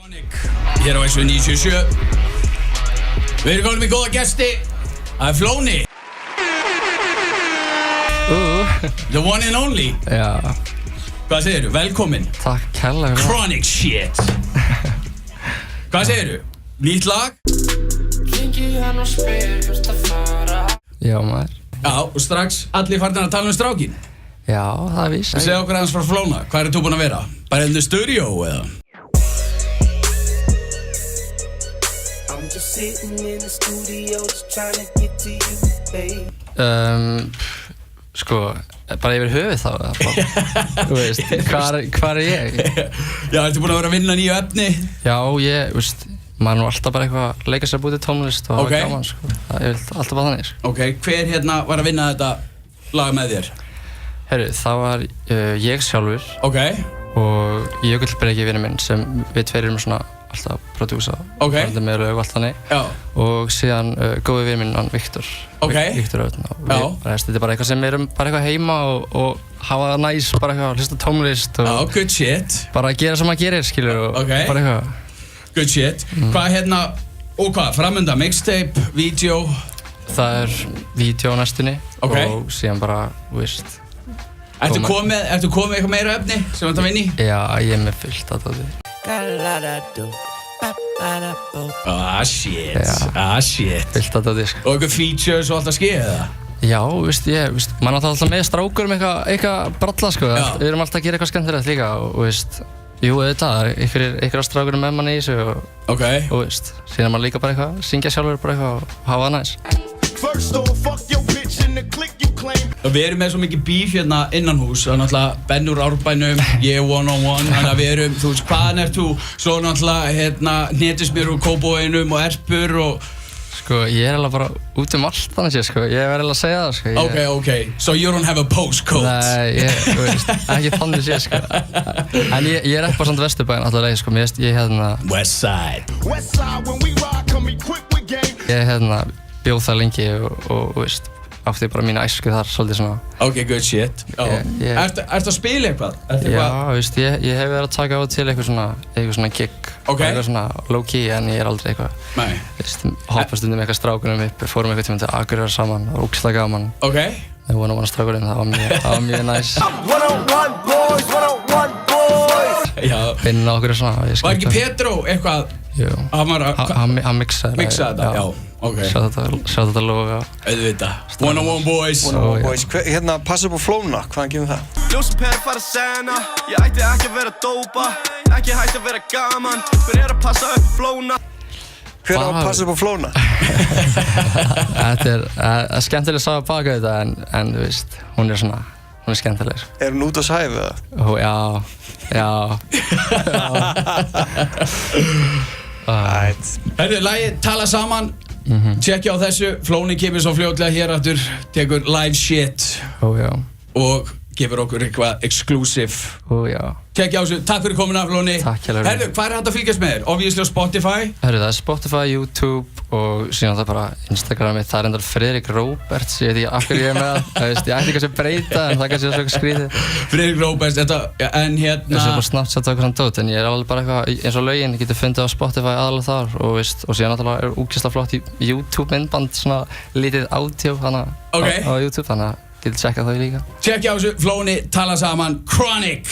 Hér á SW 97. Við erum komin með góða gesti. Það Flóni. The one and only. Já. Hvað segirðu? Velkomin. Takk kærlega fyrir. Chronic shit. Hvað segirðu? Nýtt lag? Já maður. Já, og strax allir farnir að tala strákin. Já, það er víst. Segðu okkur aðeins frá Flóna. Hvað þú búinn að vera? Bara in the studio eða? Sko, bara yfir höfuð þá þú veist, hvar ég? Já, ertu búinn að vera að vinna nýju efni? Já, ég, veist, maður nú alltaf bara eitthvað að leika sér bútið tónlist og hafa gaman, sko. Það er alltaf bara þannig, sko. Ok, hver hérna var að vinna þetta lag með þér? Herru, það var ég sjálfur. Ok. Og Jökull Breki vinur minn sem við tveir erum svona alltaf prodúsa og verðum með lög og allt þannig. Já. Og síðan góði vinur minn, hann Viktor. Ok. Viktor Öðn. Þetta er bara eitthvað sem við erum bara eitthvað heima og hafa það næs, bara eitthvað, hlusta tónlist og... Já, good shit. Bara að gera sem maður gerir, skilur, og bara eitthvað. Good shit. Hvað hérna, og hvað, framönda, mixtape, vídeo? Það er vídeo á næstunni. Ok. Og síðan bara, veist... Ertu komið eitthvað meira efni sem þú ert að vinna í? Já, ég er með fullt af það. Shit. Fullt af það, sko. Og eitthvað features og allt að ske, eða? Já, veist, maður er alltaf með strákur eitthvað bralla, sko. Við erum alltaf að gera eitthvað skemmtilegt líka og, veist, jú, það er einhverja strákur með manni í þessu og, veist, síðan maður líka bara eitthvað, syngja sjálfur bara eitthvað og hafa það næs. Við erum með svo mikið bíf hérna innanhús, það er náttúrulega Ben úr Árbænum, ég one on one, þannig að við erum, þú veist, hvaðan ert þú? Svo náttúrulega, hérna, Hnetusmjör úr Kópavoginum og Erpur og... Sko, ég er alveg bara út allt þannig séð, sko, ég verði alveg að segja það, sko. Ok, so you don't have a postcode? Nei, þú veist, ekki þannig séð, sko. En ég er ekki bara samt Vesturbæinn alltaf leið, sko, ég hérna... Westside. Ég hérna bjóð það lengi og veist, átti bara mína æsku þar, svolítið svona. Ok, good shit. Ertu að spila eitthvað? Já, veist, ég hef verið að taka á til eitthvað svona gig. Eitthvað svona low key, en ég er aldrei eitthvað. Nei. Veist, hoppa stundum eitthvað strákunum upp, fórum eitthvað tíma til Akureyrar saman, það var ógeðslega gaman. Ok. Það var náttúrulega strákurinn, það var mjög næs. One-on-one boys. Já. Finna okkur og svona. Var ekki Petró eitthvað? Jú. Hann mixaði það. Mixaði það, já. Ok. Sjá þetta logo. Auðvitað. One-on-one boys. One-on-one boys. Hérna, passa upp á Flóna, hvaðan kemur það? Ljósum per fara sena, ég ætti ekki að vera dópa, ekki hætti að vera gaman, hver að passa upp Flóna? Hver að passa upp á Flóna? Þetta er skemmtileg saga baka þetta, en þú veist, hún er skemmtileg. Er hún út á sæfi eða? Já. Herru, lagið Tala saman. Tjekkja á þessu, Flóni kemur svo fljótlega hér aftur, tekur live shit og gefur okkur eitthvað exclusive. Tjekkja á þessu, takk fyrir komuna Flóni. Takk hérlega. Herru, hvað er hægt að fylgjast með þér? Obviously á Spotify? Herru, það er Spotify, YouTube og síðan það bara Instagramið, það er endar Friðrik Róberts, ég veit ekki af hverju ég er með það, ég ætti kannski að breyta en það kannski er svona skrítið. Friðrik Róberts, en hérna... Þessi er bara Snapchat og eitthvað svona dót, en ég er alveg bara eitthvað eins og lögin, ég geti fundið á Spotify aðalega þar og síðan náttúrulega er úgeðslega flott í YouTube myndband, svona lítið audio á YouTube, þannig að getið tjekkað það líka. Tjekkja á þessu, Flóni, Tala saman, Chronic!